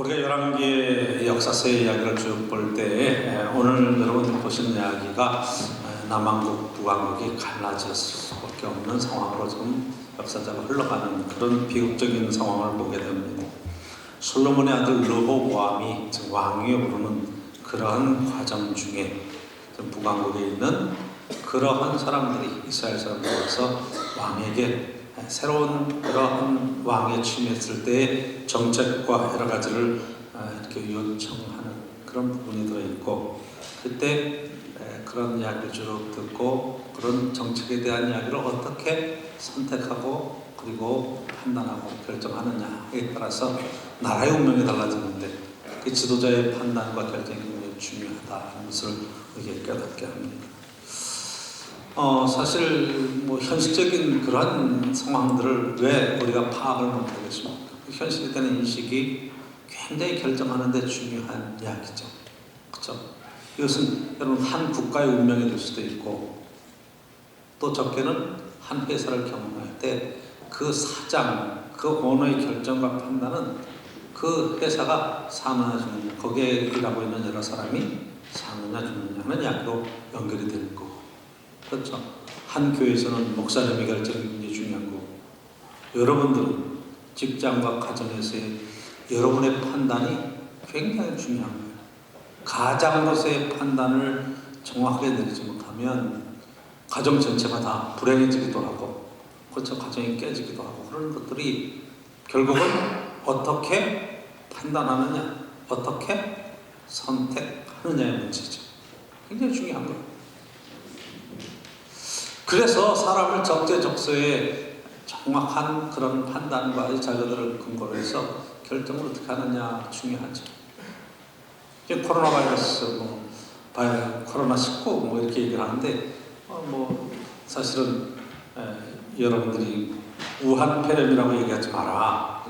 우리가 열왕기의 역사서의 이야기를 쭉 볼 때 오늘 여러분들 보시는 이야기가 남왕국, 북왕국이 갈라질 수밖에 없는 상황으로 지금 역사자가 흘러가는 그런 비극적인 상황을 보게 됩니다. 솔로몬의 아들 르호보암이 왕위에 오르는 그러한 과정 중에 북왕국에 있는 그러한 사람들이 이스라엘 사람들에서 왕에게 새로운 그러한 왕에 취임했을 때의 정책과 여러 가지를 이렇게 요청하는 그런 부분이 들어있고, 그때 그런 이야기를 쭉 듣고 그런 정책에 대한 이야기를 어떻게 선택하고 그리고 판단하고 결정하느냐에 따라서 나라의 운명이 달라지는데, 그 지도자의 판단과 결정이 굉장히 중요하다는 것을 우리에게 깨닫게 합니다. 사실 현실적인 그런 상황들을 왜 우리가 파악을 못하겠습니까? 현실에 대한 인식이 굉장히 결정하는 데 중요한 이야기죠. 그렇죠? 이것은 여러분 한 국가의 운명이 될 수도 있고, 또 적게는 한 회사를 경험할 때 그 사장, 그 오너의 결정과 판단은 그 회사가 사느냐 죽느냐, 거기에 일하고 있는 여러 사람이 사느냐 죽느냐 하는 이야기로 연결이 되는 거고, 그렇죠? 한 교회에서는 목사님의 결정이 굉장히 중요한 거고, 여러분들은 직장과 가정에서의 여러분의 판단이 굉장히 중요한 거예요. 가장으로서의 판단을 정확하게 내리지 못하면 가정 전체가 다 불행해지기도 하고, 그렇죠? 가정이 깨지기도 하고, 그런 것들이 결국은 어떻게 판단하느냐, 어떻게 선택하느냐의 문제죠. 굉장히 중요한 거예요. 그래서 사람을 적재적소에 정확한 그런 판단과 자료들을 근거로 해서 결정을 어떻게 하느냐 중요하죠. 지금 코로나 바이러스, 코로나19 이렇게 얘기를 하는데, 사실은 여러분들이 우한 폐렴이라고 얘기하지 마라.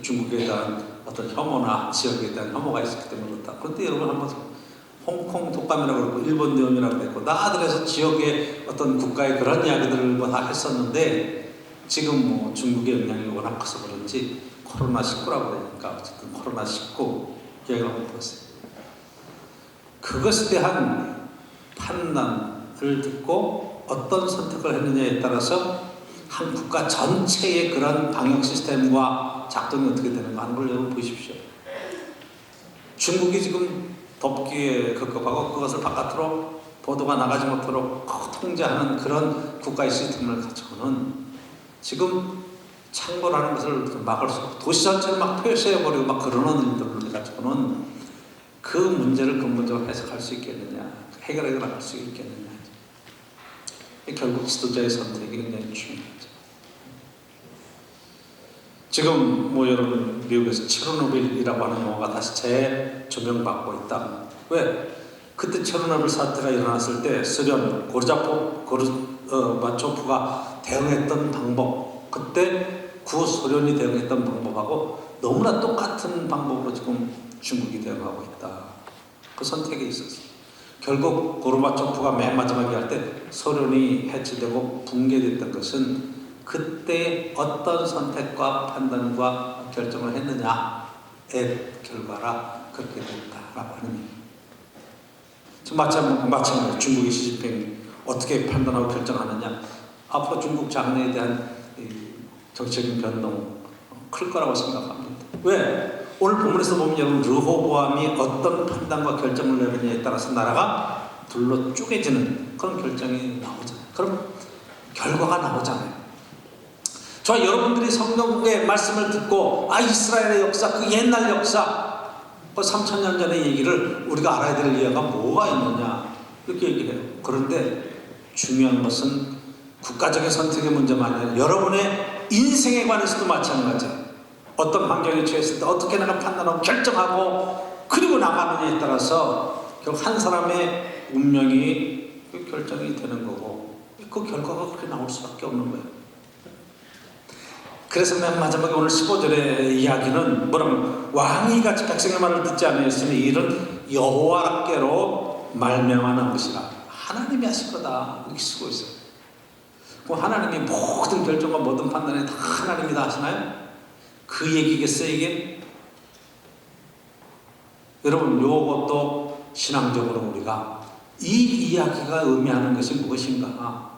중국에 대한 어떤 혐오나 지역에 대한 혐오가 있었기 때문에 그렇다. 그런데 여러분 한번 홍콩 독감이라고 그러고 일본 내염이라고 그랬고 나들에서 지역의 어떤 국가의 그런 이야기들을 다 했었는데, 지금 중국의 영향이 워낙 커서 그런지 코로나19라고 그러니까 어쨌든 코로나19 이야기를 한번 보세요. 그것에 대한 판단을 듣고 어떤 선택을 했느냐에 따라서 한 국가 전체의 그런 방역 시스템과 작동이 어떻게 되는가 하는 걸 여러분 보십시오. 중국이 지금 덥기에 급급하고 그것을 바깥으로 보도가 나가지 못하도록 통제하는 그런 국가의 시스템을 가지고는 지금 창궐하는 것을 막을 수 없고, 도시 전체를 막 폐쇄해버리고 막 그러는 일들을 가지고는 그 문제를 근본적으로 해석할 수 있겠느냐, 해결해 나갈 수 있겠느냐. 결국 지도자의 선택이 굉장히 중요하죠. 지금 여러분 미국에서 체르노빌이라고 하는 영화가 다시 재조명받고 있다. 왜? 그때 체르노빌 사태가 일어났을 때 소련 고르바초프가 대응했던 방법, 그때 구소련이 대응했던 방법하고 너무나 똑같은 방법으로 지금 중국이 대응하고 있다. 그 선택에 있었어요. 결국 고르바초프가 맨 마지막에 할 때 소련이 해체되고 붕괴됐던 것은 그때 어떤 선택과 판단과 결정을 했느냐의 결과라 그렇게 됐다라고 하는 얘기. 지금 마찬가지로 중국의 시진핑이 어떻게 판단하고 결정하느냐, 앞으로 중국 장래에 대한 정치적인 변동 클 거라고 생각합니다. 왜? 오늘 본문에서 보면 여러분 르호보암이 어떤 판단과 결정을 내느냐에 따라서 나라가 둘로 쪼개지는 그런 결정이 나오잖아요. 그럼 결과가 나오잖아요. 저와 여러분들이 성경의 말씀을 듣고 이스라엘의 역사, 그 옛날 역사, 3000년 전의 얘기를 우리가 알아야 될 이유가 뭐가 있느냐 이렇게 얘기를 해요. 그런데 중요한 것은 국가적인 선택의 문제만 아니라 여러분의 인생에 관해서도 마찬가지예요. 어떤 환경에 처했을 때 어떻게 내가 판단하고 결정하고 그리고 나가느냐에 따라서 결국 한 사람의 운명이 결정이 되는 거고, 그 결과가 그렇게 나올 수밖에 없는 거예요. 그래서 맨 마지막에 오늘 15절의 이야기는 뭐라면 왕이 같이 백성의 말을 듣지 않으였으니 이런 여호와께로 말미암아 것이라, 하나님이 하실 거다 이렇게 쓰고 있어요. 하나님이 모든 결정과 모든 판단에 다 하나님이 다 하시나요? 그 얘기겠어요 이게? 여러분, 요것도 신앙적으로 우리가 이 이야기가 의미하는 것이 무엇인가?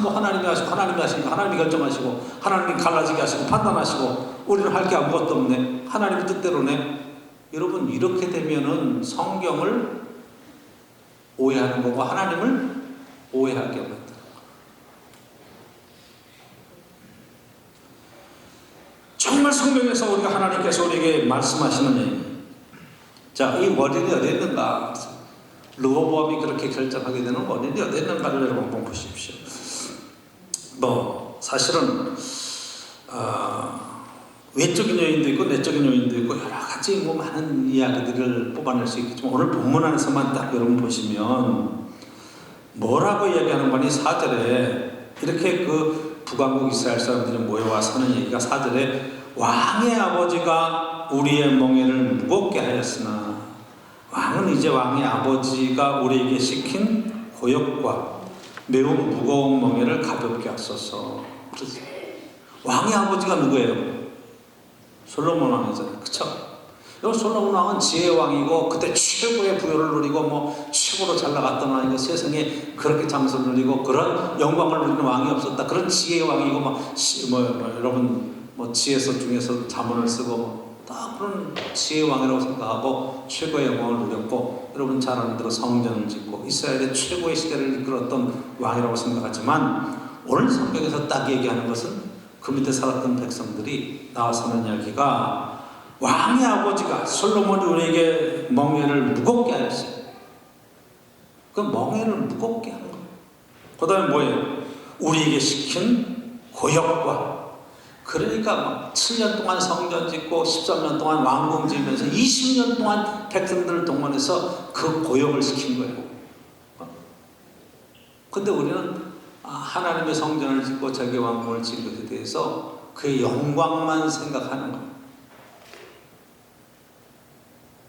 뭐 하나님이 하시고, 하나님이 하시고, 하나님이 결정하시고, 하나님이 갈라지게 하시고, 판단하시고, 우리는 할 게 아무것도 없네. 하나님의 뜻대로네. 여러분, 이렇게 되면은 성경을 오해하는 거고 하나님을 오해하게 만들어요. 정말 성경에서 우리가 하나님께서 우리에게 말씀하시는 얘기. 자, 이 원인이 어디 있는가? 르호보암이 그렇게 결정하게 되는 원인이 어디 있는가를 여러분 한번 보십시오. 뭐 사실은 외적인 요인도 있고 내적인 요인도 있고 여러 가지 뭐 많은 이야기들을 뽑아낼 수 있겠지만 오늘 본문 안에서만 딱 여러분 보시면 뭐라고 얘기하는 거니? 4절에 이렇게 그 북왕국 이스라엘 사람들이 모여와 사는 얘기가 4절에 왕의 아버지가 우리의 멍에를 무겁게 하였으나 왕은 이제 왕의 아버지가 우리에게 시킨 고역과 매우 무거운 멍에를 가볍게 하소서. 왕의 아버지가 누구예요? 솔로몬 왕이잖아요. 그쵸? 여기 솔로몬 왕은 지혜의 왕이고 그때 최고의 부여를 누리고 뭐 최고로 잘 나갔던 왕이고 세상에 그렇게 장수를 누리고 그런 영광을 누리는 왕이 없었다. 그런 지혜의 왕이고 여러분 뭐 지혜서 중에서 자문을 쓰고 다 그런 지혜의 왕이라고 생각하고 최고의 영광을 누렸고 여러분 잘 아는 대로 성전을 짓고 이스라엘의 최고의 시대를 이끌었던 왕이라고 생각하지만 오늘 성경에서 딱 얘기하는 것은 그 밑에 살았던 백성들이 나와서 하는 이야기가 왕의 아버지가 솔로몬이 우리에게 멍에를 무겁게 하였어요. 그 멍에를 무겁게 한 거예요. 그 다음에 뭐예요? 우리에게 시킨 고역과 그러니까 막 7년 동안 성전 짓고 13년 동안 왕궁 지으면서 20년 동안 백성들을 동원해서 그 고역을 시킨 거예요. 근데 우리는 하나님의 성전을 짓고 자기 왕궁을 지은 것에 대해서 그의 영광만 생각하는 거예요.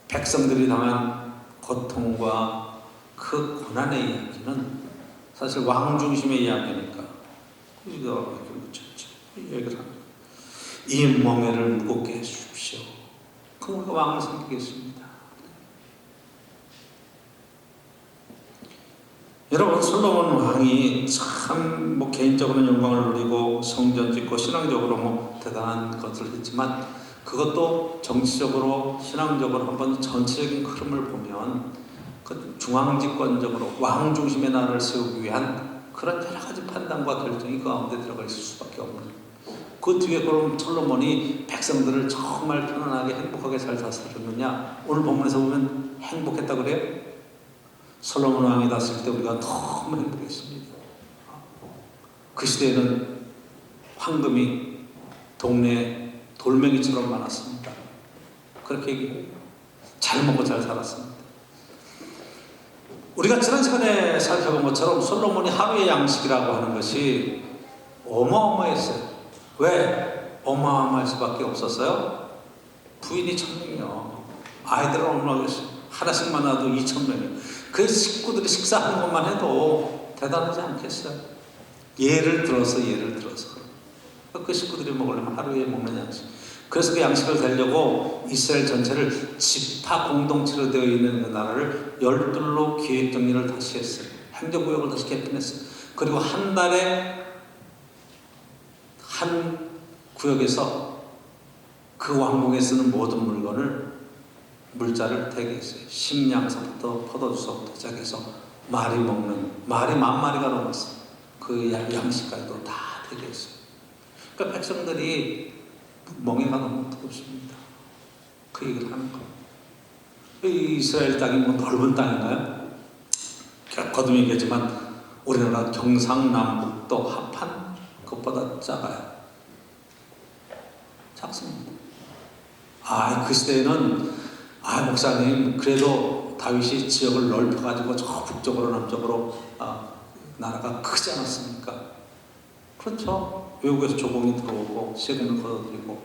백성들이 당한 고통과 그 고난의 이야기는 사실 왕 중심의 이야기니까 이거 이렇게 묻혔죠. 이 얘기를 합니다. 이 멍에를 무겁게 해주십시오. 그럼 우리가 왕을 섬기겠습니다. 여러분, 솔로몬 왕이 참 뭐 개인적으로는 영광을 누리고 성전 짓고 신앙적으로 뭐 대단한 것을 했지만 그것도 정치적으로 신앙적으로 한번 전체적인 흐름을 보면 그 중앙집권적으로 왕 중심의 나라를 세우기 위한 그런 여러 가지 판단과 결정이 그 가운데 들어가 있을 수밖에 없는 그 뒤에 그럼 솔로몬이 백성들을 정말 편안하게 행복하게 잘 다스렸느냐? 오늘 본문에서 보면 행복했다 그래요? 솔로몬 왕이 다스릴 때 우리가 너무 행복했습니다. 그 시대에는 황금이 동네에 돌멩이처럼 많았습니다. 그렇게 얘기해요. 잘 먹고 잘 살았습니다. 우리가 지난 시간에 살펴본 것처럼 솔로몬이 하루의 양식이라고 하는 것이 어마어마했어요. 왜? 어마어마할 수밖에 없었어요? 부인이 1000명이요. 아이들은 얼마겠어요? 하나씩만 낳아도 2000명이요. 그 식구들이 식사하는 것만 해도 대단하지 않겠어요? 예를 들어서 그 식구들이 먹으려면 하루에 먹는 양식. 그래서 그 양식을 대려고 이스라엘 전체를 지파 공동체로 되어 있는 그 나라를 12로 기획 정리를 다시 했어요. 행정구역을 다시 개편했어요. 그리고 한 달에 한 구역에서 그 왕궁에 쓰는 모든 물자를 대게 했어요. 식량서부터 포도주서부터 시작해서 말이 먹는 말이 10,000마리가 넘었어요. 그 양식까지도 다 대게 했어요. 그러니까 백성들이 멍에가 너무 뜨겁습니다. 그 얘기를 하는 거예요. 이스라엘 땅이 뭐 넓은 땅인가요? 거듭 얘기했지만 우리나라 경상남북도 합한 그것보다 작아요. 작습니다. 그 시대에는 목사님 그래도 다윗이 지역을 넓혀가지고 저 북쪽으로 남쪽으로 나라가 크지 않았습니까? 그렇죠. 외국에서 조공이 들어오고 세금을 걷어들이고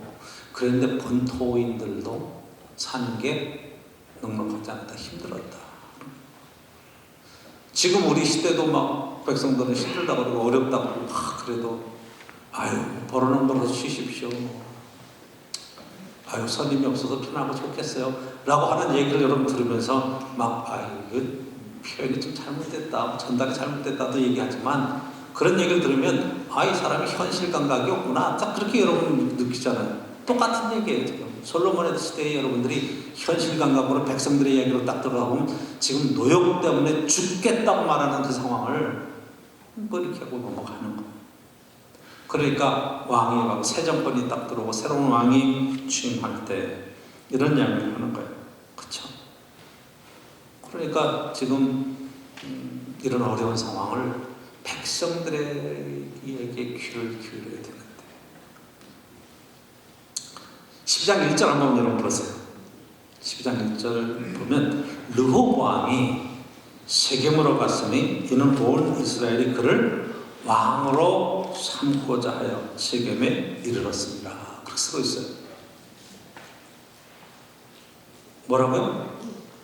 그런데 본토인들도 사는 게 넉넉하지 않다. 힘들었다. 지금 우리 시대도 막 백성들은 힘들다고 그러고 어렵다고 그러고 그래도 벌어는 벌어서 쉬십시오. 아유 손님이 없어서 편하고 좋겠어요 라고 하는 얘기를 여러분 들으면서 막 아유 표현이 좀 잘못됐다, 전달이 잘못됐다도 얘기하지만 그런 얘기를 들으면 아, 이 사람이 현실 감각이 없구나, 딱 그렇게 여러분 느끼잖아요. 똑같은 얘기예요. 지금 솔로몬의 시대에 여러분들이 현실 감각으로 백성들의 이야기로 딱 들어가보면 지금 노역 때문에 죽겠다고 말하는 그 상황을 뭐 이렇게 하고 넘어가는 거예요. 그러니까 왕이 막 새 정권이 딱 들어오고 새로운 왕이 취임할 때 이런 이야기를 하는 거예요. 그렇죠? 그러니까 지금 이런 어려운 상황을 백성들에게 귀를 기울여야 되는데 12장 1절 한번 여러분 보세요. 12장 1절 보면 르호보암이 세겜으로 갔으니 이는 온 이스라엘이 그를 왕으로 삼고자 하여 세겜에 이르렀습니다. 그렇게 쓰고 있어요. 뭐라고요?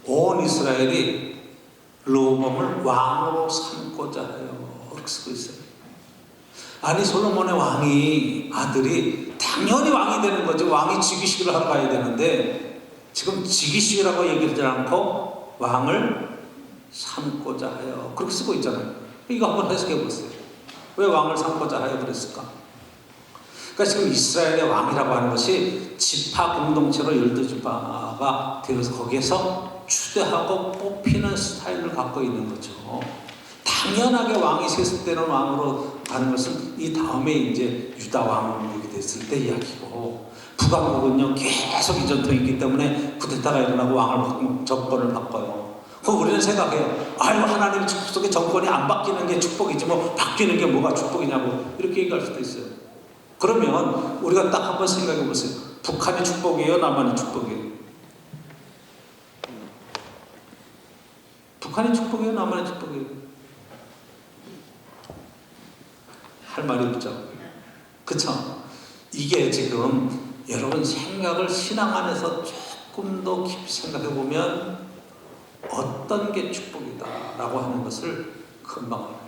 온 이스라엘이 르호보암을 왕으로 삼고자 하여 그렇게 쓰고 있어요. 아니 솔로몬의 왕이 아들이 당연히 왕이 되는 거지, 왕이 즉위식을 하러 가야 되는데 지금 즉위식이라고 얘기하지 않고 왕을 삼고자 하여 그렇게 쓰고 있잖아요. 이거 한번 해석해 보세요. 왜 왕을 삼고자 하여 그랬을까? 그러니까 지금 이스라엘의 왕이라고 하는 것이 지파 공동체로 12지파가 되어서 거기에서 추대하고 뽑히는 스타일을 갖고 있는 거죠. 당연하게 왕이 세습되는 왕으로 가는 것은 이 다음에 이제 유다 왕이 됐을 때 이야기고, 북왕국은요 계속 이 전통이 있기 때문에 쿠데타가 일어나고 왕을 정권을 바꿔요. 그럼 우리는 생각해요. 아유 하나님 축복 속에 정권이 안 바뀌는 게 축복이지 뭐 바뀌는 게 뭐가 축복이냐고 이렇게 얘기할 수도 있어요. 그러면 우리가 딱 한번 생각해 보세요. 북한이 축복이에요, 남한이 축복이에요? 북한이 축복이에요, 남한이 축복이에요? 할 말이 없죠. 그쵸? 이게 지금 여러분 생각을 신앙 안에서 조금 더 깊이 생각해 보면 어떤 게 축복이다 라고 하는 것을 금방 알아요.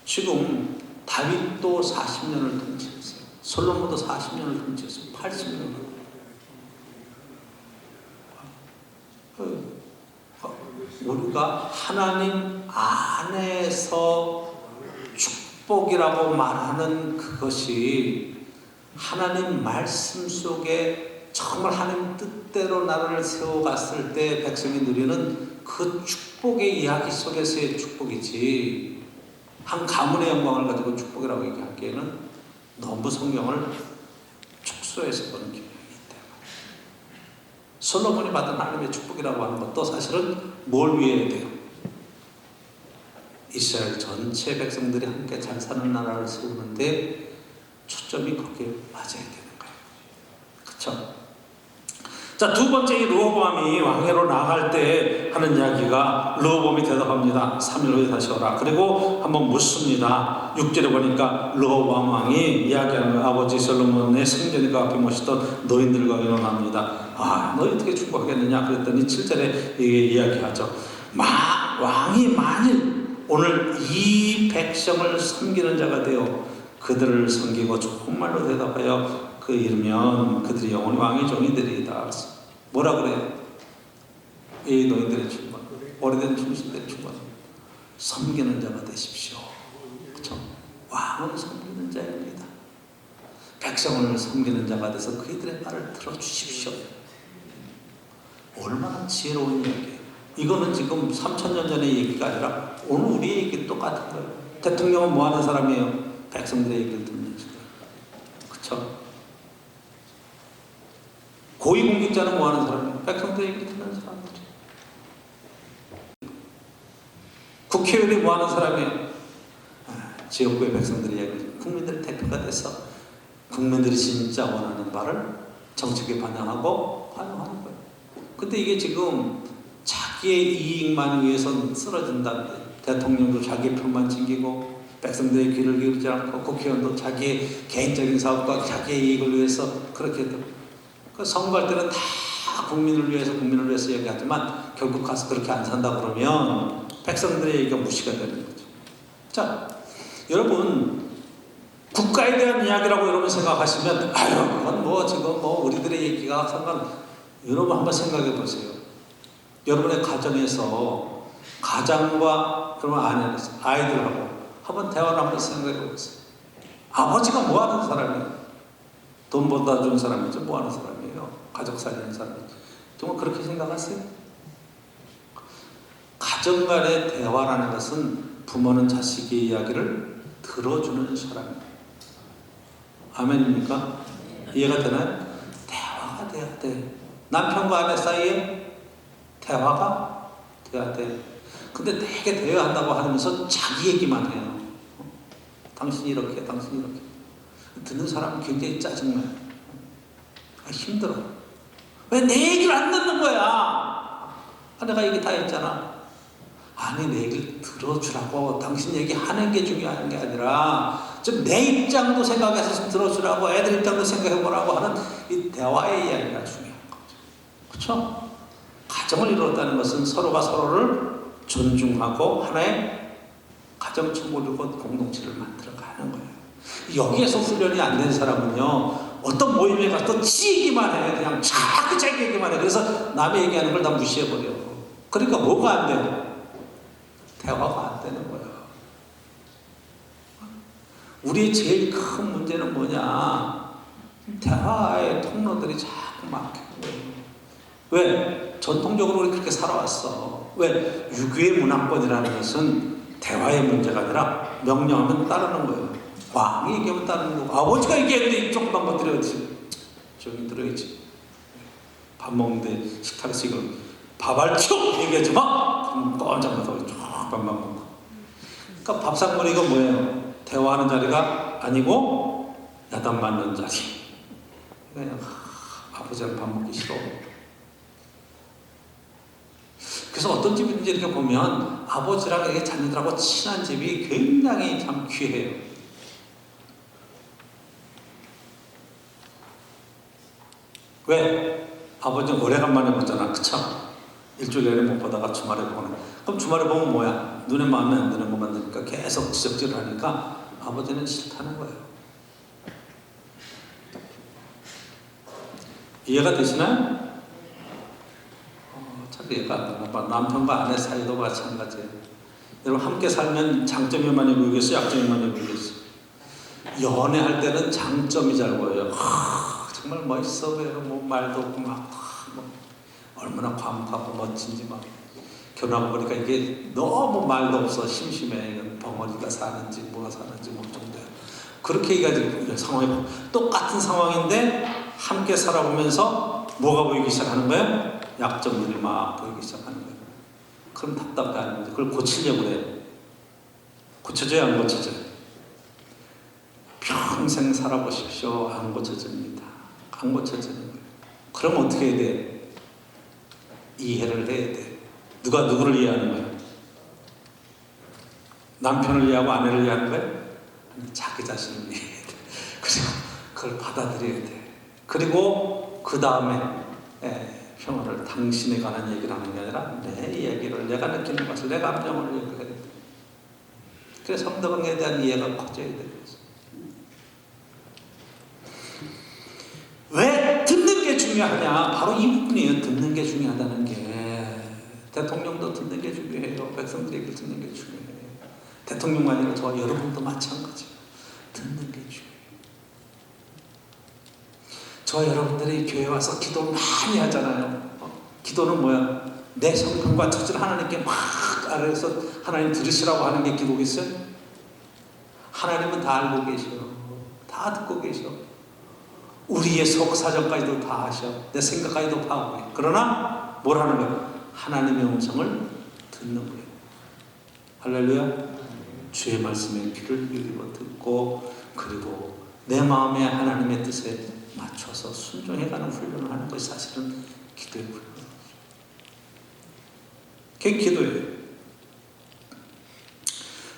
지금 다윗도 40년을 통치했어요. 솔로몬도 40년을 통치했어요. 80년을. 우리가 하나님 안에서 축복이라고 말하는 그것이 하나님 말씀 속에 정말 하나님 뜻대로 나라를 세워갔을 때 백성이 누리는 그 축복의 이야기 속에서의 축복이지, 한 가문의 영광을 가지고 축복이라고 얘기하기에는 너무 성경을 축소해서 보는 경향이 있다. 솔로몬이 받은 하나님의 축복이라고 하는 것도 사실은 뭘 위해야 돼요? 이스라엘 전체 백성들이 함께 잘 사는 나라를 세우는데 초점이 거기에 맞아야 되는 거예요. 그렇죠? 자, 두 번째 이 르호보암이 왕위로 나갈 때 하는 이야기가, 르호보암이 대답합니다. 3일 후에 다시 오라. 그리고 한번 묻습니다. 6절에 보니까 르호보암 왕이 이야기하는 아버지 솔로몬의 성전과 앞에 모시던 노인들과 의논합니다. 아, 너희 어떻게 축복하겠느냐 그랬더니 7절에 이야기하죠. 왕이 만일 오늘 이 백성을 섬기는 자가 되어 그들을 섬기고 정말로 대답하여 그 이르면 그들이 영원히 왕의 종이 되리이다. 뭐라 그래요? 이 노인들의 충만, 오래된 충신들의 충만, 섬기는 자가 되십시오. 그렇죠? 왕은 섬기는 자입니다. 백성을 섬기는 자가 돼서 그들의 말을 들어주십시오. 얼마나 지혜로운 이야기예요. 이거는 지금 3000년 전의 얘기가 아니라 오늘 우리 얘기 똑같은 거예요. 대통령은 뭐 하는 사람이에요? 백성들의 얘기를 듣는 사람. 그렇죠? 고위공직자는 뭐 하는 사람이에요? 백성들의 얘기를 듣는 사람들이에요. 국회의원이 뭐 하는 사람이에요? 지역구의 백성들의 얘기를, 국민들의 대표가 돼서 국민들이 진짜 원하는 바를 정책에 반영하고 반영하는 거예요. 근데 이게 지금 자기의 이익만 위해서 쓰러진다는데, 대통령도 자기의 편만 챙기고 백성들의 귀를 기울이지 않고 국회의원도 자기의 개인적인 사업과 자기의 이익을 위해서 그렇게 해도, 선거할 때는 다 국민을 위해서 얘기하지만 결국 가서 그렇게 안 산다 그러면 백성들의 얘기가 무시가 되는 거죠. 자, 여러분 국가에 대한 이야기라고 여러분 생각하시면 아유 그건 뭐 지금 뭐 우리들의 얘기가 여러분 한번 생각해 보세요. 여러분의 가정에서 가장과 여러분 아이들하고 한번 대화를 한번 생각해 보세요. 아버지가 뭐 하는 사람이에요? 돈 벌다 준 사람이죠. 뭐 하는 사람이에요? 가족 살리는 사람이죠. 정말 그렇게 생각하세요? 가정 간의 대화라는 것은 부모는 자식의 이야기를 들어주는 사람이에요. 아멘입니까? 이해가 되나요? 대화가 돼야 돼. 남편과 아내 사이에 대화가 돼야 돼. 근데 되게 대화한다고 하면서 자기 얘기만 해요. 당신이 이렇게, 당신이 이렇게. 듣는 사람은 굉장히 짜증나요. 힘들어. 왜 내 얘기를 안 듣는 거야? 내가 얘기 다 했잖아. 아니, 내 얘기를 들어주라고. 당신 얘기 하는 게 중요한 게 아니라 좀 내 입장도 생각해서 좀 들어주라고, 애들 입장도 생각해보라고 하는 이 대화의 이야기가 중요한 거죠. 그렇죠? 가정을 이루었다는 것은 서로가 서로를 존중하고 하나의 가정축을 공동체를 만들어가는 거예요. 여기에서 훈련이 안 된 사람은요, 어떤 모임에 가서 지 얘기만 해. 그냥 자꾸 자기 얘기만 해. 그래서 남의 얘기하는 걸 다 무시해버려. 그러니까 뭐가 안 돼요? 대화가 안 되는 거예요. 우리의 제일 큰 문제는 뭐냐? 대화의 통로들이 자꾸 막히는 거예요. 왜? 전통적으로 우리 그렇게 살아왔어. 왜? 유교의 문화권이라는 것은 대화의 문제가 아니라 명령하면 따르는 거예요. 왕이 얘기하면 따르는 거고, 아버지가 얘기했는데 이쪽만 건드려야지. 조용히 들어야지. 밥 먹는데 식탁에서 이거 밥알쳐 얘기하지 마! 그럼 깜짝 놀라서 쭉 밥만 먹고. 그러니까 밥상머리가 뭐예요? 대화하는 자리가 아니고 야단 맞는 자리. 그냥 아버지랑 밥 먹기 싫어. 그래서 어떤 집인지 이렇게 보면 아버지랑 이렇게 자녀들하고 친한 집이 굉장히 참 귀해요. 왜? 아버지는 오래간만에 보잖아. 그쵸? 일주일 내내 못 보다가 주말에 보거나. 그럼 주말에 보면 뭐야? 눈에 마음에 안 드는 것만 드니까 계속 지적질을 하니까 아버지는 싫다는 거예요. 이해가 되시나요? 잘 이해가 안 되나 봐. 남편과 아내 사이도 마찬가지예요. 여러분 함께 살면 장점이 많이 보이겠어요? 약점이 많이 보이겠어요? 연애할 때는 장점이 잘 보여요. 정말 멋있어. 뭐 말도 없고 막 얼마나 과묵하고 멋진지 막. 결혼하고 보니까 이게 너무 말도 없어. 심심해. 벙어리가 사는지 뭐가 사는지 뭐 정도야. 그렇게 해가지고 상황이 똑같은 상황인데 함께 살아보면서 뭐가 보이기 시작하는 거예요? 약점들이 막 보이기 시작하는 거예요. 그럼 답답해 하는 거죠. 그걸 고치려고 그래요. 고쳐져요, 안 고쳐져요? 평생 살아보십시오. 안 고쳐집니다. 안 고쳐지는 거예요. 그럼 어떻게 해야 돼? 이해를 해야 돼. 누가 누구를 이해하는 거예요? 남편을 이해하고 아내를 이해하는 거예요? 자기 자신을 이해해야 돼. 그리고 그걸 받아들여야 돼. 그리고 그 다음에 평화를 당신에 관한 얘기를 하는 게 아니라 내 얘기를, 내가 느끼는 것을, 내 감정을 얘기해야 돼. 그래서 성도관계에 대한 이해가 커져야 되는 거죠. 왜 듣는 게 중요하냐? 바로 이 부분이에요. 듣는 게 중요하다는 게. 대통령도 듣는 게 중요해요. 백성들 얘기를 듣는 게 중요해요. 대통령만 아니라 저와 여러분도 마찬가지예요. 듣는 게 중요해요. 저와 여러분들이 교회 와서 기도 많이 하잖아요. 기도는 뭐야? 내 성품과 처지를 하나님께 막 아래서 하나님 들으시라고 하는 게 기도겠어요? 하나님은 다 알고 계셔요. 다 듣고 계셔. 우리의 속 사정까지도 다 아셔. 내 생각까지도 파악해. 그러나 뭘 하는 거예요? 하나님의 음성을 듣는 거예요. 할렐루야. 주의 말씀에 귀를 기울여 듣고, 그리고 내 마음에 하나님의 뜻에 맞춰서 순종해가는 훈련을 하는 것이 사실은 기도의 훈련이에요. 그게 기도예요.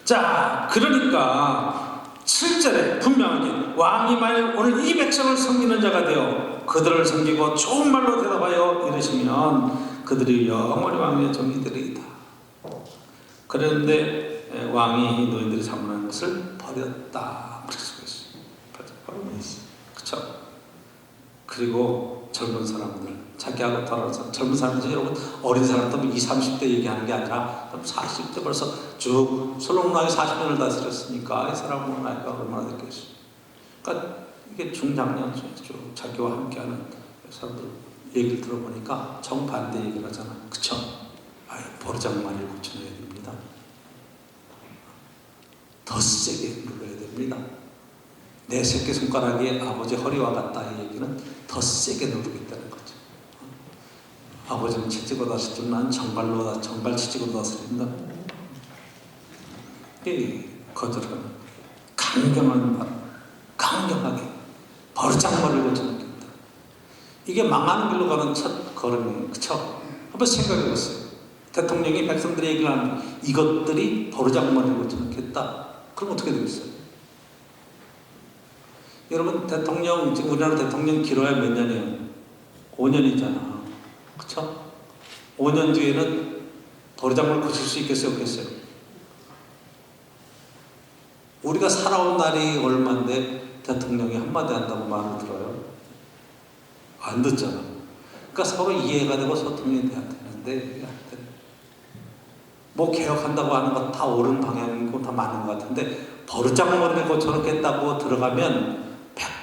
자, 그러니까 7절에 분명하게 왕이 만일 오늘 이 백성을 섬기는 자가 되어 그들을 섬기고 좋은 말로 대답하여 이르시면 그들이 영원히 왕의 종이되리이다. 그런데 왕이 너희들이 사모하는 것을 버렸다. 그렇게 쓰고 있어요. 그리고 젊은 사람들, 자기하고 돌아서 젊은 사람들, 여러분 어린 사람도 20, 30대 얘기하는 게 아니라 40대 벌써 쭉 솔로몬왕이 40년을 다스렸으니까 이 사람은 나이가 얼마나 됐겠어요. 그러니까 이게 중장년 쭉 자기와 함께하는 사람들 얘기를 들어보니까 정반대 얘기를 하잖아. 그쵸? 버르장머리를 고쳐내야 됩니다. 더 세게 눌러야 됩니다. 내 새끼손가락이 아버지 허리와 같다, 이 얘기는 더 세게 누르겠다는 거죠. 아버지는 채찍으로 다스리지만 난 정갈 채찍으로 다스립니다. 이 거절은 강경한 말, 강경하게 버르장머리를 고쳐놓겠다. 이게 망하는 길로 가는 첫 걸음이에요. 그쵸? 한번 생각해 보세요. 대통령이 백성들의 얘기를 하는 이것들이 버르장머리를 고쳐놓겠다. 그럼 어떻게 되겠어요? 여러분 대통령, 지금 우리나라 대통령 길어야 몇 년이에요? 5년이잖아. 그쵸? 5년 뒤에는 버르장머리 고칠 수 있겠어요? 없겠어요? 우리가 살아온 날이 얼마인데 대통령이 한마디 한다고 말을 들어요? 안 듣잖아. 그러니까 서로 이해가 되고 소통이 돼야 되는데 이게 안 돼. 뭐 개혁한다고 하는 거 다 옳은 방향이고 다 맞는 것 같은데 버르장머리를 고쳐놓겠다고 들어가면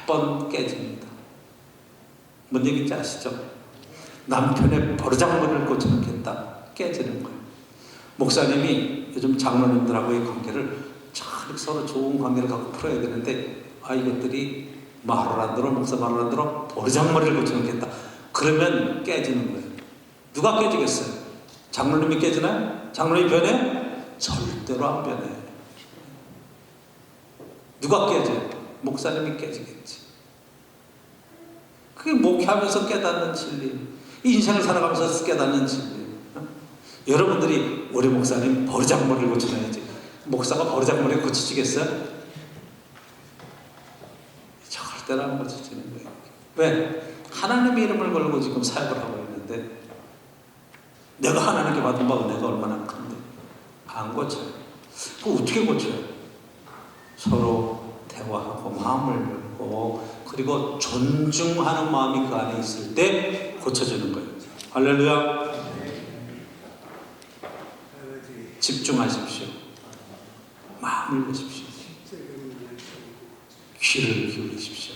100번 깨집니다. 뭔 얘기인지 아시죠? 남편의 버르장머리를 고쳐놓겠다. 깨지는 거예요. 목사님이 요즘 장로님들하고의 관계를 잘 서로 좋은 관계를 갖고 풀어야 되는데 이것들이 말을 안 들어, 목사 말을 안 들어, 버르장머리를 고쳐놓겠다. 그러면 깨지는 거예요. 누가 깨지겠어요? 장로님이 깨지나요? 장로님이 변해? 절대로 안 변해. 누가 깨져요? 목사님이 깨지겠지. 그게 목회하면서 깨닫는 진리, 인생을 살아가면서 깨닫는 진리. 여러분들이 우리 목사님 버르장머리를 고쳐놔야지. 목사가 버르장머리 고치시겠어요? 절대로 안 고치시는 거예요. 왜? 하나님의 이름을 걸고 지금 사역을 하고 있는데 내가 하나님께 받은 바가 내가 얼마나 큰데 안 고쳐요. 그거 어떻게 고쳐요? 서로 대화하고 마음을 열고 그리고 존중하는 마음이 그 안에 있을 때 고쳐지는 거예요. 할렐루야. 집중하십시오. 마음을 여십시오. 귀를 기울이십시오.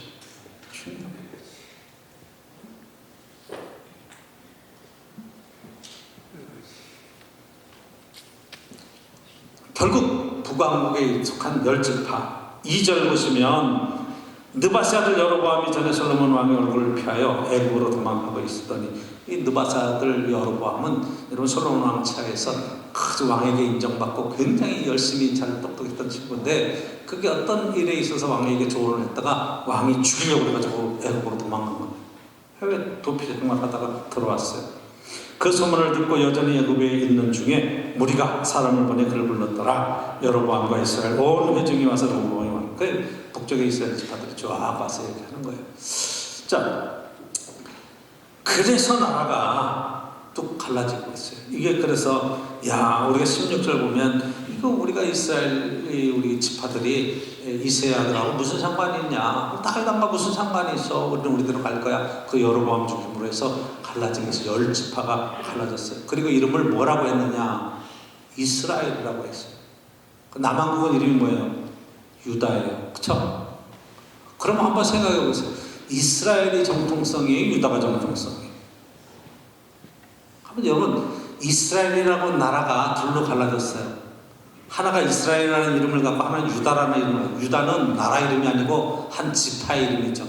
결국 북왕국에 속한 10지파 2절 보시면 느바세 아들 여로보암이 전에 솔로몬 왕의 얼굴을 피하여 애굽으로 도망가고 있었더니 이 느바세 아들 여로보암은 여러분 솔로몬 왕 차에서 아주 왕에게 인정받고 굉장히 열심히 잘 똑똑했던 친구인데 그게 어떤 일에 있어서 왕에게 조언을 했다가 왕이 죽이려고 해가지고 애굽으로 도망간 거예요. 해외 도피 생활하다가 들어왔어요. 그 소문을 듣고 여전히 애굽에 있는 중에 무리가 사람을 보내 그를 불렀더라. 여로보암과 이스라엘 온 회중이 와서 여로보암이 왔고 그 북쪽에 이스라엘 지파들이 쫙 와서 얘기하는 거예요. 자, 그래서 나라가 뚝 갈라지고 있어요. 이게 그래서 우리가 16절 보면 이거 우리가 이스라엘 우리 지파들이 이세아들하고 무슨 상관이 있냐? 달랑과 무슨 상관이 있어? 우리는 우리대로 갈 거야. 그 여로보암 중심으로 해서 갈라지면서 10지파가 갈라졌어요. 그리고 이름을 뭐라고 했느냐? 이스라엘이라고 했어요. 그 남한국은 이름이 뭐예요? 유다예요. 그쵸? 그럼 한번 생각해 보세요. 이스라엘이 정통성이에요? 유다가 정통성이에요? 한번 여러분 이스라엘이라고 나라가 둘로 갈라졌어요. 하나가 이스라엘이라는 이름을 갖고 하나는 유다라는 이름을. 유다는 나라 이름이 아니고 한 지파의 이름이죠.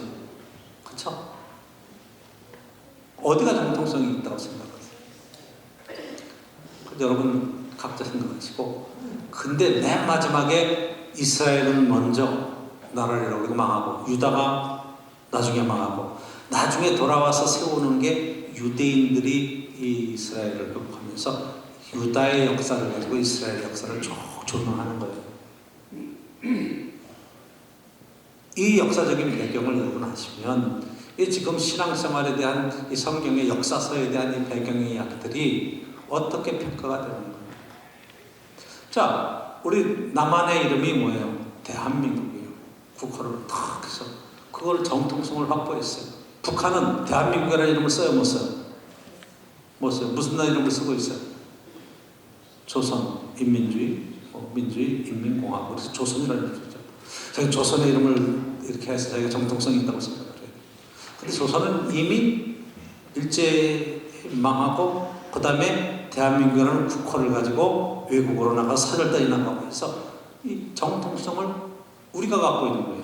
그렇죠? 어디가 정통성이 있다고 생각하세요? 여러분 각자 생각하시고 근데 맨 마지막에 이스라엘은 먼저 나라를 잃어버리고 망하고 유다가 나중에 망하고 나중에 돌아와서 세우는 게 유대인들이 이 이스라엘을 극복하면서 유다의 역사를 가지고 이스라엘의 역사를 쭉 조명하는 거예요. 이 역사적인 배경을 여러분 아시면 이 지금 신앙생활에 대한 이 성경의 역사서에 대한 이 배경의 이야기들이 어떻게 평가가 되는 거예요. 자, 우리 남한의 이름이 뭐예요? 대한민국이에요. 국호를 탁 해서 그걸 정통성을 확보했어요. 북한은 대한민국이라는 이름을 써요, 못 써요? 못 써요. 무슨 이름을 쓰고 있어요? 조선, 인민주의, 민주주의, 인민공화국. 그래서 조선이라는 이름이죠. 자기 조선의 이름을 이렇게 해서 자기가 정통성이 있다고 생각을 해요. 근데 조선은 이미 일제 망하고 그 다음에 대한민국이라는 국호를 가지고 외국으로 나가 사절단이 나가고 해서 이 정통성을 우리가 갖고 있는 거예요.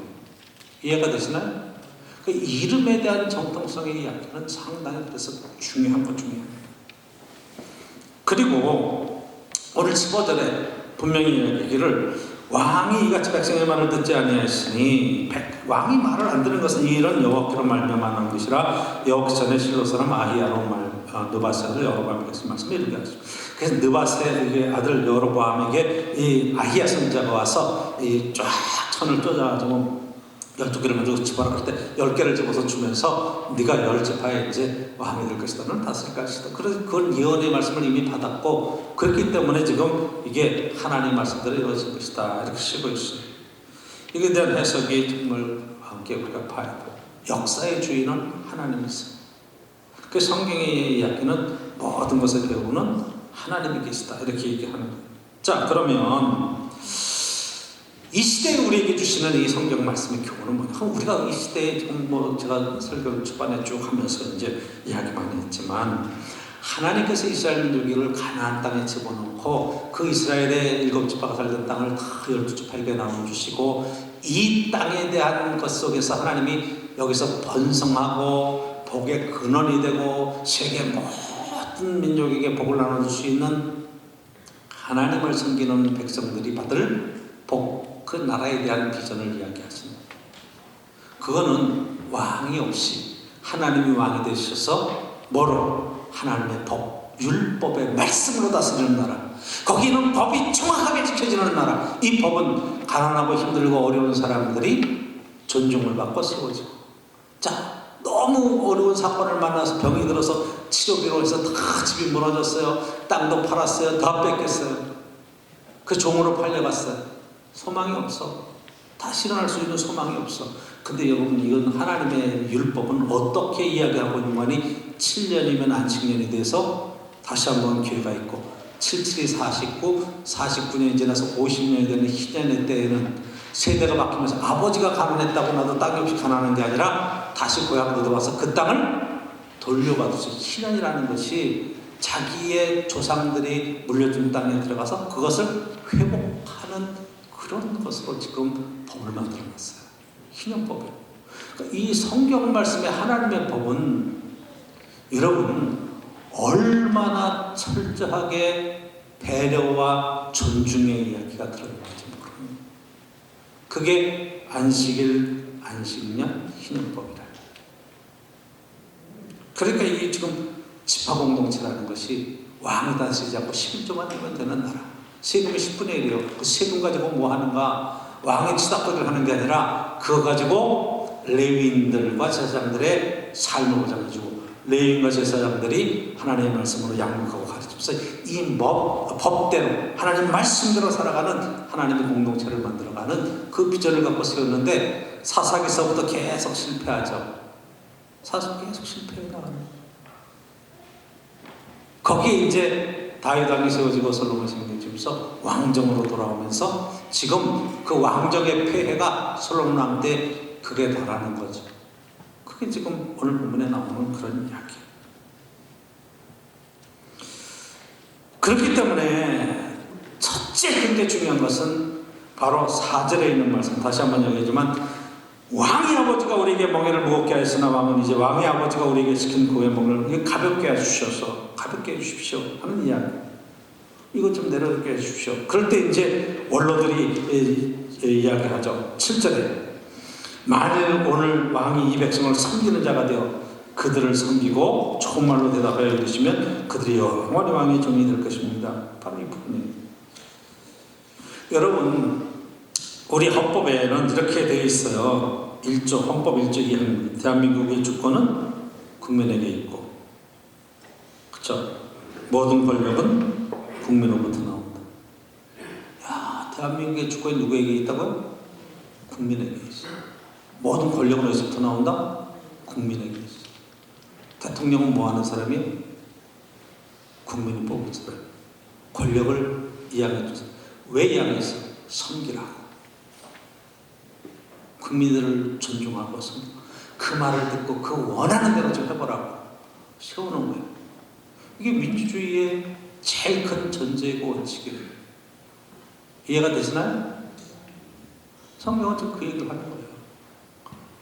이해가 되시나요? 그 이름에 대한 정통성의 이야기는 상당히 그래서 중요한 것 중에 하나입니다. 그리고 오늘 15절에 분명히 얘기를 왕이 이같이 백성의 말을 듣지 아니하였으니 왕이 말을 안 듣는 것은 이런 여호와께로 말미암아 것이라 여호와께서 전에 실로 사람 아히야로 느바셋을 여로보암에게 말씀을 이렇게 하시죠. 그래서 느바셋의 아들 여로보암에게 이 아히야 선지자가 와서 이 쫙 천을 쪼자가지고 12개를 가지고 집어라 그럴 때 10개를 집어서 주면서 네가 10지파에 이제 왕이 될 것이다. 너는 다스릴 것이다. 그래서 그건 예언의 말씀을 이미 받았고 그렇기 때문에 지금 이게 하나님의 말씀대로 이루어질 것이다. 이렇게 쓰고 있어요. 이에 대한 해석이 정말 함께 우리가 봐야 돼요. 역사의 주인은 하나님이세요. 그 성경의 이야기는 모든 것을 배우는 하나님이 계시다. 이렇게 얘기하는 거예요. 자, 그러면 이 시대에 우리에게 주시는 이 성경 말씀의 교훈은 뭐냐? 우리가 이 시대에 지금 제가 설교를 초반에 쭉 하면서 이제 이야기 많이 했지만 하나님께서 이스라엘 민족을 가나안 땅에 집어넣고 그 이스라엘의 7지파가 살던 땅을 다 12지파에게 나눠주시고 이 땅에 대한 것 속에서 하나님이 여기서 번성하고 복의 근원이 되고 세계 모든 민족에게 복을 나눠줄 수 있는 하나님을 섬기는 백성들이 받을 복, 그 나라에 대한 비전을 이야기하십니다. 그거는 왕이 없이 하나님이 왕이 되셔서 뭐로? 하나님의 법, 율법의 말씀으로 다스리는 나라. 거기는 법이 정확하게 지켜지는 나라. 이 법은 가난하고 힘들고 어려운 사람들이 존중을 받고 세워지고, 자, 너무 어려운 사건을 만나서 병이 들어서 치료비로 해서 다 집이 무너졌어요. 땅도 팔았어요. 다 뺏겼어요. 그 종으로 팔려갔어요. 소망이 없어. 다시 일어날 수 있는 소망이 없어. 근데 여러분, 이건 하나님의 율법은 어떻게 이야기하고 있는 거니? 7년이면 안식년이 돼서 다시 한번 기회가 있고 77이 49, 49년이 지나서 50년이 되는 희년의 때에는 세대가 바뀌면서 아버지가 가난했다고 나도 땅이 없이 가난한 게 아니라 다시 고향으로 들어와서 그 땅을 돌려받으시. 희년이라는 것이 자기의 조상들이 물려준 땅에 들어가서 그것을 회복하는 그런 것으로 지금 법을 만들어놨어요. 희년법이에요. 그러니까 이 성경 말씀의 하나님의 법은 여러분 얼마나 철저하게 배려와 존중의 이야기가 들어있는지 모릅니다. 그게 안식일, 안식년, 희년법이라. 그러니까 이게 지금 지파공동체라는 것이 왕이 다스리지 않고 11조만 되면 되는 나라. 세금이 10분의 1이요. 그 세금 가지고 뭐 하는가? 왕의 치닫거리를 하는 게 아니라 그거 가지고 레위인들과 제사장들의 삶을 보장해주고 레위인과 제사장들이 하나님의 말씀으로 양육하고 가르치면서 이 법대로 하나님 말씀대로 살아가는 하나님의 공동체를 만들어가는 그 비전을 갖고 세웠는데 사사기서부터 계속 실패하죠. 사사기 계속 실패해 나갑니다. 거기에 이제 다윗 왕이 세워지고 솔로몬이 세워지면서 왕정으로 돌아오면서 지금 그 왕정의 폐해가 솔로몬 왕 때 그게 달하는 거죠. 그게 지금 오늘 본문에 나오는 그런 이야기예요. 그렇기 때문에 첫째 굉장히 중요한 것은 바로 4절에 있는 말씀, 다시 한번 얘기하지만 왕의 아버지가 우리에게 멍에를 무겁게 하였으나 왕은 이제 왕의 아버지가 우리에게 시킨 그의 멍에를 가볍게 해주셔서 가볍게 해주십시오 하는 이야기. 이것 좀 내려놓게 해주십시오. 그럴 때 이제 원로들이 이야기하죠. 7절에 만일 오늘 왕이 이 백성을 섬기는 자가 되어 그들을 섬기고 좋은 말로 대답하여 이르시면 그들이 영원히 왕의 종이 될 것입니다. 바로 이 부분이에요. 여러분, 우리 헌법에는 이렇게 되어 있어요. 1조, 헌법 1조 2항. 대한민국의 주권은 국민에게 있고, 그렇죠? 모든 권력은 국민으로부터 나온다. 야, 대한민국의 주권이 누구에게 있다고요? 국민에게 있어. 모든 권력은 어디서부터 나온다? 국민에게 있어. 대통령은 뭐 하는 사람이? 국민이 뽑은 사람. 권력을 이양해 줬어. 왜 이양했어? 섬기라고. 국민들을 존중하고 그 말을 듣고 그 원하는 대로 좀 해보라고 세우는 거예요. 이게 민주주의의 제일 큰 전제이고 원칙이에요. 이해가 되시나요? 성경은 지금 그 얘기를 하는 거예요.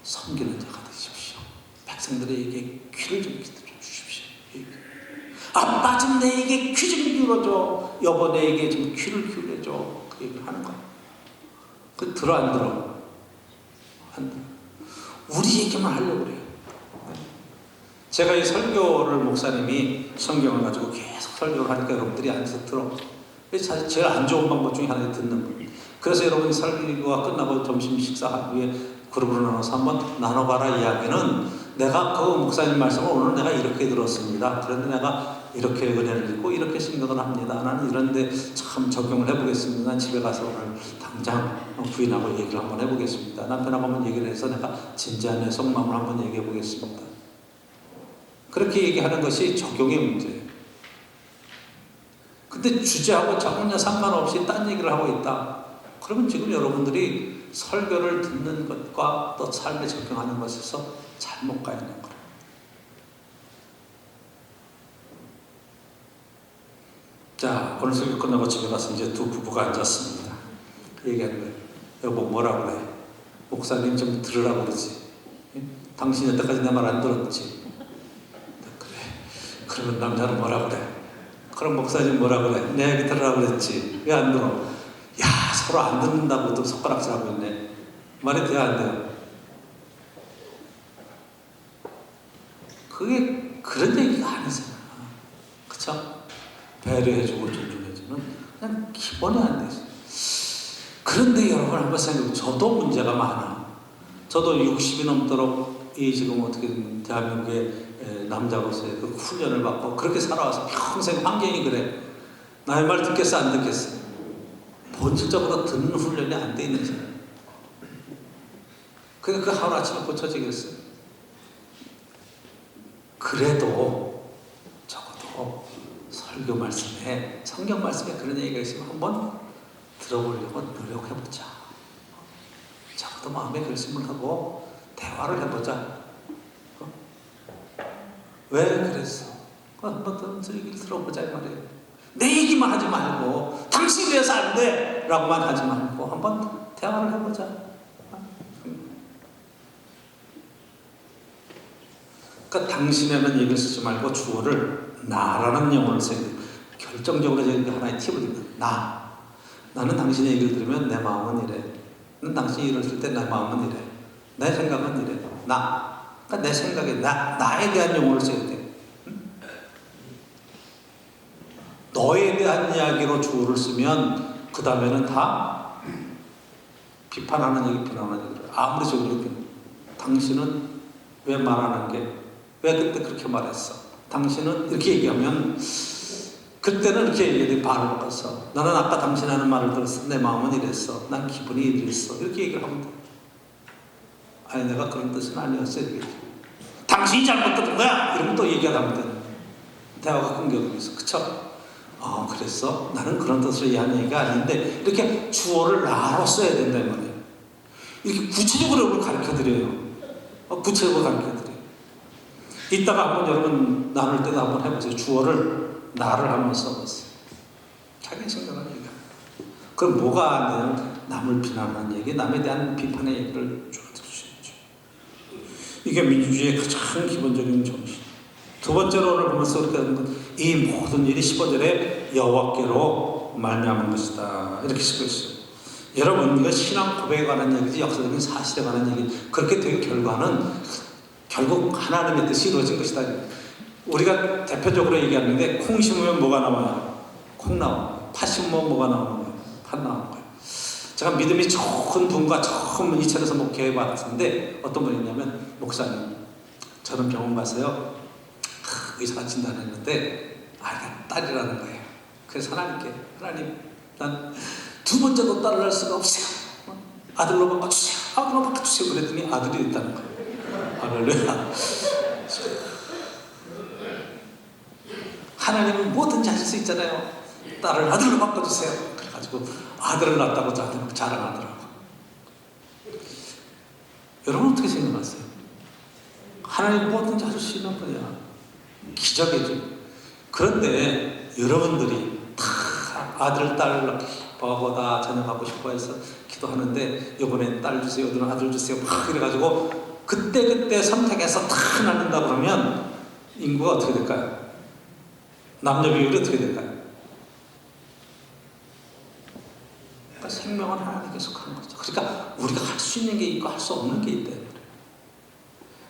섬기는 자가 되십시오. 백성들에게 귀를 좀 기울여 주십시오. 아빠 좀 내에게 귀 좀 기울여줘. 여보 내에게 좀 귀를 기울여줘. 그 얘기를 하는 거예요. 그 들어 안 들어? 안 들어. 우리 얘기만 하려고 그래요. 제가 이 설교를 목사님이 성경을 가지고 계속 설교를 하니까 여러분들이 앉아서 들어. 사실 제일 안 좋은 방법 중에 하나가 듣는 거예요. 그래서 여러분 설교가 끝나고 점심 식사한 후에 그룹으로 나눠서 한번 나눠봐라 이야기는 내가 그 목사님 말씀을 오늘 내가 이렇게 들었습니다. 그런데 내가 이렇게 은혜를 읽고 이렇게 생각을 합니다. 나는 이런데 참 적용을 해보겠습니다. 난 집에 가서 오늘 당장 부인하고 얘기를 한번 해보겠습니다. 남편하고 한번 얘기를 해서 내가 진지한 내 속마음을 한번 얘기해 보겠습니다. 그렇게 얘기하는 것이 적용의 문제예요. 근데 주제하고 전혀 상관없이 딴 얘기를 하고 있다. 그러면 지금 여러분들이 설교를 듣는 것과 또 삶에 적용하는 것에서 잘못 가 있는 거예요. 자, 오늘 설교 끝나고 집에 가서 이제 두 부부가 앉았습니다. 얘기하는 거예요. 여보 뭐라고 그래? 목사님 좀 들으라고 그러지. 당신 여태까지 내 말 안 들었지? 그래. 그러면 남자는 뭐라 그래? 그럼 목사님 뭐라 그래? 내 얘기 들으라고 그랬지. 왜 안 들어? 야, 서로 안 듣는다고 또 손가락질하고 있네. 말이 돼야 안 돼요? 그게 그런 얘기가 아니잖아. 그쵸? 배려해주고 존중해주는 그냥 기본이 안 되죠. 그런데 여러분 한번 생각해보면 저도 문제가 많아. 저도 60이 넘도록 이 지금 어떻게 대한민국의 남자로서의 그 훈련을 받고 그렇게 살아와서 평생 환경이 그래. 나의 말 듣겠어 안 듣겠어? 본질적으로 듣는 훈련이 안 돼 있는 사람. 그러니까 그 하루아침에 고쳐지겠어요? 그래도 적어도 설교 말씀에 성경 말씀에 그런 얘기가 있으면 한번 들어보려고 노력해보자. 적어도 마음에 결심을 하고 대화를 해보자. 왜 그랬어? 한번 더 얘기를 들어보자 이 말이에요. 내 얘기만 하지 말고 당신이 그래서 안 돼! 라고만 하지 말고 한번 대화를 해보자. 그러니까 당신이라는 얘기를 쓰지 말고 주어를 나라는 영어를 써야 돼요. 결정적으로 제가 하나의 팁을 드립니다. 나. 나는 당신의 얘기를 들으면 내 마음은 이래. 나는 당신이 일을 쓸 때 내 마음은 이래. 내 생각은 이래. 나. 그러니까 내 생각에 나에 대한 용어를 써야 돼. 너에 대한 이야기로 주어를 쓰면 그 다음에는 다 비판하는 얘기, 비난하는 얘기를 아무리 적어도 당신은 왜 말 안 한 게? 왜 그때 그렇게 말했어? 당신은 이렇게 얘기하면 그때는 이렇게 얘기해 반을 바꿨어. 나는 아까 당신 하는 말을 들었어. 내 마음은 이랬어. 난 기분이 이랬어. 이렇게 얘기를 하면 돼. 아니 내가 그런 뜻은 아니었어. 이렇게. 당신이 잘못 들은 거야. 이러면 또 얘기하다 보면 대화가 끊겨버렸어. 그쵸? 그랬어? 나는 그런 뜻으로 이해한 얘기가 아닌데 이렇게 주어를 나로 써야 된단 말이에요. 이렇게 구체적으로 가르쳐드려요. 구체적으로 가르쳐드려요. 이따가 한번 여러분 나눌 때도 한번 해보세요. 주어를 나를 한번 써보세요. 자기 생각하는 얘기야. 그럼 뭐가 안 돼요? 남을 비난하는 얘기, 남에 대한 비판의 얘기를 쭉 들을 수 있죠. 이게 민주주의의 가장 기본적인 정신. 두 번째로 오늘 보면서 그렇게 하는 건 이 모든 일이 15절에 여호와께로 말미암은 것이다. 이렇게 쓰고 있어요. 여러분 이거 신앙 고백에 관한 얘기지 역사적인 사실에 관한 얘기. 그렇게 된 결과는 결국 하나님의 뜻이 이루어진 것이다. 우리가 대표적으로 얘기하는데 콩 심으면 뭐가 나와요? 콩 나와요. 팥 심으면 뭐가 나오는 거예요? 팥 나오는 거예요. 제가 믿음이 좋은 분과 처음 이 차례에서 목회해 봤는데 어떤 분이 있냐면 목사님 저는 병원 가서요 의사가 진단했는데 아이가 딸이라는 거예요. 그래서 하나님께 하나님 난 두 번째도 딸을 낳을 수가 없어요. 아들로 바꿔주세요. 아들로 바꿔주세요. 그랬더니 아들이 됐다는 거예요. 할렐루야. 하나님은 뭐든지 하실 수 있잖아요. 딸을 아들로 바꿔주세요. 그래가지고 아들을 낳았다고 자랑하더라고. 여러분 어떻게 생각하세요? 하나님 뭐든지 하실 수 있는 분이야. 기적이죠. 그런데 여러분들이 다 아들, 딸 보고 다 자녀가고 싶어 해서 기도하는데 이번엔 딸 주세요, 이번엔 아들 주세요 막 이래가지고 그때 선택해서 다 낳는다 그러면 인구가 어떻게 될까요? 남녀 비율이 어떻게 될까요? 그러니까 생명은 하나님께서 하는 거죠. 그러니까 우리가 할 수 있는 게 있고 할 수 없는 게 있다.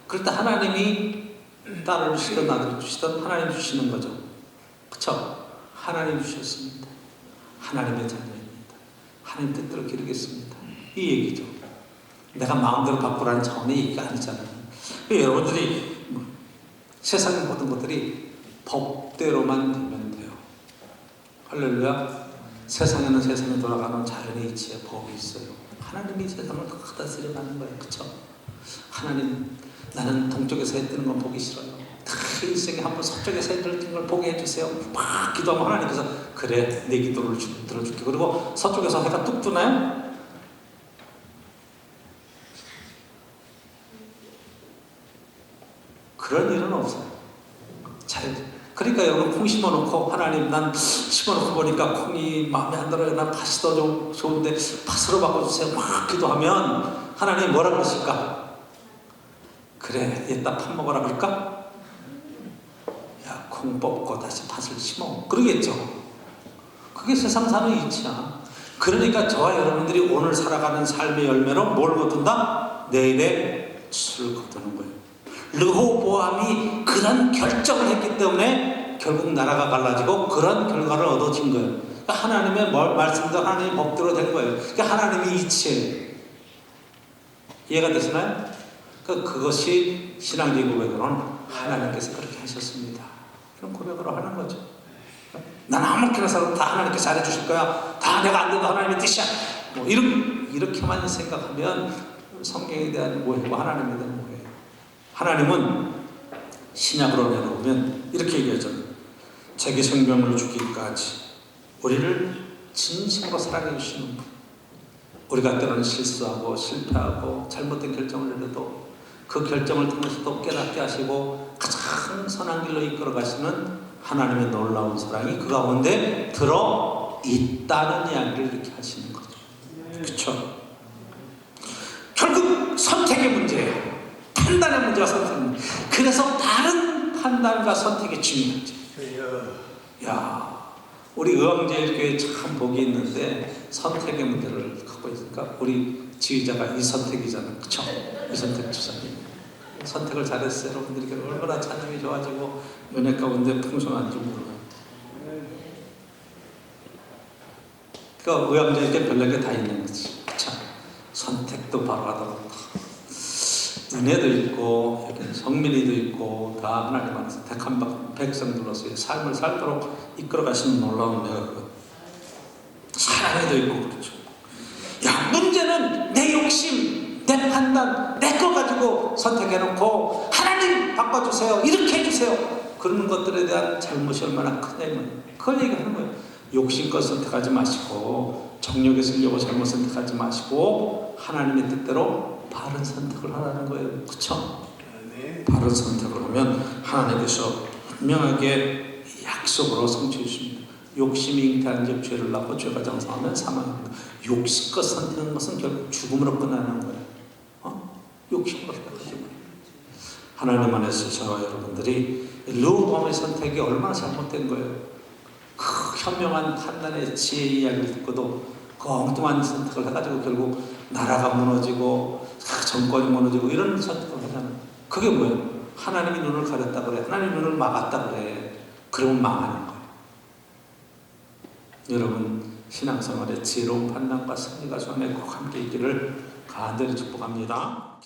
그럴 때 하나님이 딸을 주시든 아들을 주시든 하나님 주시는 거죠. 그렇죠? 하나님 주셨습니다. 하나님의 자녀입니다. 하나님 뜻대로 기르겠습니다. 이 얘기죠. 내가 마음대로 바꾸라는 차원의 얘기가 아니잖아요. 여러분들이 세상의 모든 것들이 법대로만 되면 돼요. 할렐루야. 세상에는 세상에 돌아가는 자연의 이치에 법이 있어요. 하나님이 세상을 다 다스려가는 거예요. 그렇죠? 하나님, 나는 동쪽에서 해 뜨는 건 보기 싫어요. 다 일생에 한번 서쪽에서 해 뜨는 걸 보게 해주세요. 막 기도하면 하나님께서 그래, 내 기도를 들어줄게. 그리고 서쪽에서 해가 뚝 뜨나요? 그런 일은 없어요. 그러니까 여러분 콩 심어놓고 하나님 난 심어놓고 보니까 콩이 마음에 안 들어요. 난 팥이 더 좋은데 팥으로 바꿔주세요. 막 기도하면 하나님 뭐라 그러실까? 그래, 얘따 팥 먹어라 그럴까? 야, 콩 뽑고 다시 팥을 심어. 그러겠죠. 그게 세상 사는 이치야. 그러니까 저와 여러분들이 오늘 살아가는 삶의 열매로 뭘 거둔다? 내일의 수를 거두는 거예요. 르호보암이 그런 결정을 했기 때문에 결국 나라가 갈라지고 그런 결과를 얻어진 거예요. 그러니까 하나님의 말씀대로 하나님의 법대로 된 거예요. 그러니까 하나님의 이치예요. 이해가 되시나요? 그것이 신앙적인 고백으로는 하나님께서 그렇게 하셨습니다. 그런 고백으로 하는 거죠. 난 아무렇게나 살아도 다 하나님께서 잘해주실 거야. 다 내가 안 돼도 하나님의 뜻이야. 뭐 이렇게만 생각하면 성경에 대한 오해고 하나님에 대한 오해예요. 하나님은 신약으로 내려오면 이렇게 얘기하죠. 자기 생명을 주기까지 우리를 진심으로 사랑해 주시는 분. 우리가 때로는 실수하고 실패하고 잘못된 결정을 내려도 그 결정을 통해서도 깨닫게 하시고 가장 선한 길로 이끌어 가시는 하나님의 놀라운 사랑이 그 가운데 들어있다는 이야기를 이렇게 하시는 거죠. 그렇죠? 결국 선택의 문제예요. 판단의 문제와 선택의 문제. 그래서 다른 판단과 선택이 중요하죠. 야, 우리 의왕제일교회 참 복이 있는데 선택의 문제를 갖고 있으니까 우리 지휘자가 이선택이잖아요. 그쵸? 이선택 주사님 선택을 잘했어요. 여러분들이 얼마나 찬양이 좋아지고 은혜 가운데 풍성한지 몰라요. 그러니까 의왕제일교회 별난 게 다 있는 거지. 그쵸? 선택도 바로 하더라고. 은혜도 있고 여기 성민이도 있고 다 하나님 안에서 택한 백성들로서의 삶을 살도록 이끌어 가시는 놀라운 은혜가 그거. 사랑에도 있고 그렇죠. 야, 문제는 내 욕심, 내 판단, 내 거 가지고 선택해놓고 하나님 바꿔주세요, 이렇게 해주세요, 그런 것들에 대한 잘못이 얼마나 크냐면 그걸 얘기하는 거예요. 욕심껏 선택하지 마시고 정욕에 쓰려고 잘못 선택하지 마시고 하나님의 뜻대로 바른 선택을 하라는 거예요. 그쵸? 네. 바른 선택을 하면 하나님께서 분명하게 약속으로 성취해 주십니다. 욕심이 잉태한 즉 죄를 낳고 죄가 장성하면 사망입니다. 욕심껏 선택하는 것은 결국 죽음으로 끝나는 거예요. 욕심으로 선택하지 마요. 하나님 안에서 저와 여러분들이 르호보암의 선택이 얼마나 잘못된 거예요. 그 현명한 판단의 지혜의 이야기를 듣고도 그 엉뚱한 선택을 해가지고 결국 나라가 무너지고 정권이 무너지고 이런 선택을 하잖아요. 그게 뭐예요? 하나님이 눈을 가렸다 그래. 하나님이 눈을 막았다 그래. 그러면 망하는 거예요. 여러분 신앙생활의 지혜로운 판단과 승리가 손에 꼭 함께 있기를 간절히 축복합니다.